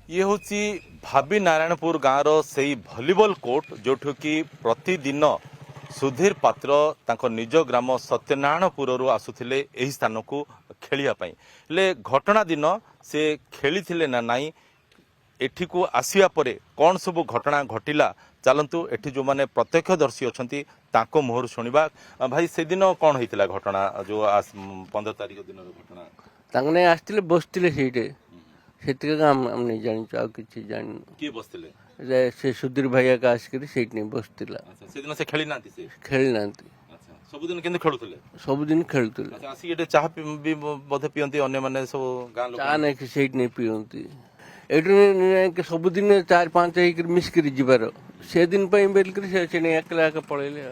ये हूँ भावी नारायणपुर गाँव रही भलीबल कोर्ट जो कि प्रतिदिन सुधीर पात्र तांको निज ग्राम सत्यनारायणपुर आसुथिले एही स्थान को खेलियापाई ले घटना दिन से खेली ना नाई एठी को आसिया परे कौन सब घटना घटिला चलतु एठी जो माने प्रत्यक्षदर्शी अच्छी तांको मुहर शुणा भाई से दिन कौन होता घटना जो 15 तारिख दिन घटना तांगने आसले बसते से नहीं जानी कि जान किए बसते से सुधीर भाई का आसिक से बसला से दिन से खेली ना खेली ना सबुदिन केंद्र खेलुले सबुदिन खेलुले अच्छा आसी एटे चाह भी बोधे पियंती अन्य माने सब गां लोक चा नहीं से नहीं पियंती एटू सबुदिन 4-5 मिसिक जीवार से दिन बेल से एकला पलैले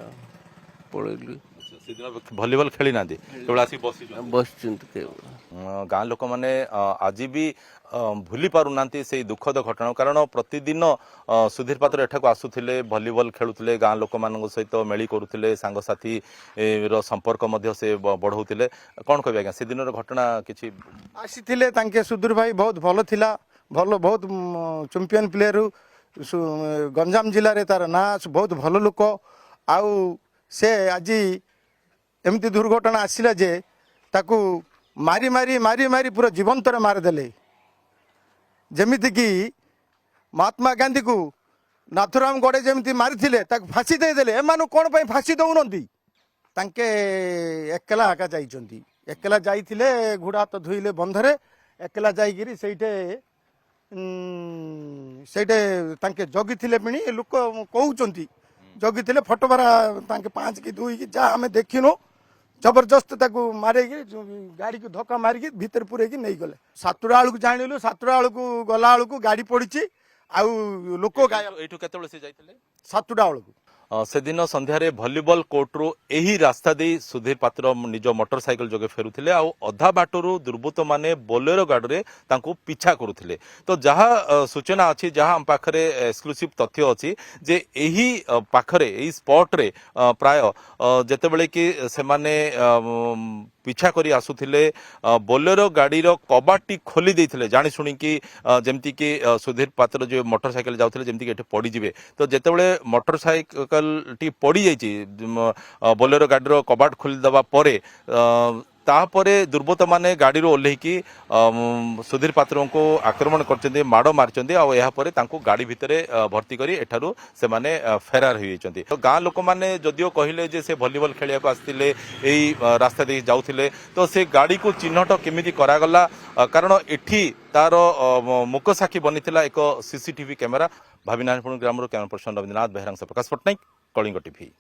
पलैलु से दिन भलीबॉल खेली ना केवल आसी बस गां लोक माने आज भी भूली पारु नांती से दुखद घटना कारण प्रतिदिन सुधीर पात्र एठा को आसुथिले भलीबॉल खेलुथिले गां लोक मान सहित मेली करुथिले सांगसाथी रो संपर्क मध्य से बढ़ौथिले कोन कहबे आज्ञा से दिन घटना किछि आसीथिले तांके सुधीर भाई बहुत भलो थिला भलो बहुत चैंपियन प्लेयर गंजाम जिले रे तार ना बहुत भलो लोक आउ से आज एमती दुर्घटना आसिला जे ताकू मारी मारी मारी मारी पूरा जीवंत रे मारदेले जमिति कि महात्मा गांधी को नाथुराम गड़े जमी मारी फाँसी देदेले एमानु कौन पर फाँसी दौरान तांके एकला आका जाइछंती एकला जाइथिले घोड़ा हाथ धोइले बंधरे एकला जाइगिरी सेठे सेठे तांके जगिथिले पिणी लोक कहउचंती जगिथिले फटोबारा तांके 5 कि 2 कि जा हमें देखिनु जबरदस्त ताकू मारे गाड़ी को धक्का मारिकी भितर पूरे नहीं गले 7टा बेलू जाणिलु 7टा बेलू गला बेलू गाड़ी पड़ी आउ लोक एठू केतबेले से जाइथिले 7टा बेलू से दिन संध्यारे भलीबॉल कोर्ट रू एही रास्ता दे सुधीर पात्र निज मोटरसाइकल जोगे फेरुथिले आ अधा बाटरू दुर्बृत्त माने बोलेरो गाड़ी रे तांको पीछा करुथिले तो जहा सूचना अछि जहा हम पाखरे एक्सक्लूसिव तथ्य अछि जे एही पाखरे एही स्पॉट रे प्राय जेतेबेले कि से माने पीछा करी आसुथिले बोलेरो गाड़ी रो कबाटी खोली देइथिले जानि सुनी कि जेमति कि सुधीर पात्र जो मोटरसाइकल जाउथिले जेमति कि एठे पड़ी जिवे तो जेतेबेले मोटरसाइकल टी पड़ी जाइछि बोलेरो गाड़ी रो कबाट खोली दबा परे तापरे दुर्बृत्त माने गाड़ी रो ओल्हेकी सुधीर पात्र को आक्रमण करछन्ते माड़ मारछन्ते आ एहा परे तांको गाड़ी भितरे भर्ती करी एठारू से माने फेरार होई जछन्ते तो गां लोक माने जदियो कहिले जे से भलीबॉल खेलिया को आस्तिले एई रास्ता दे जाउथिले तो से गाड़ी को चिन्हट केमिति करागला कारण एठी तार मुख साक्षी बनिथिला एक सीसीटीवी कैमेरा भावी नारायणपुर ग्राम रो कैमरा पर्सन रविन्द्रनाथ बेहरांग से प्रकाश पटनायक कलिंग टीवी।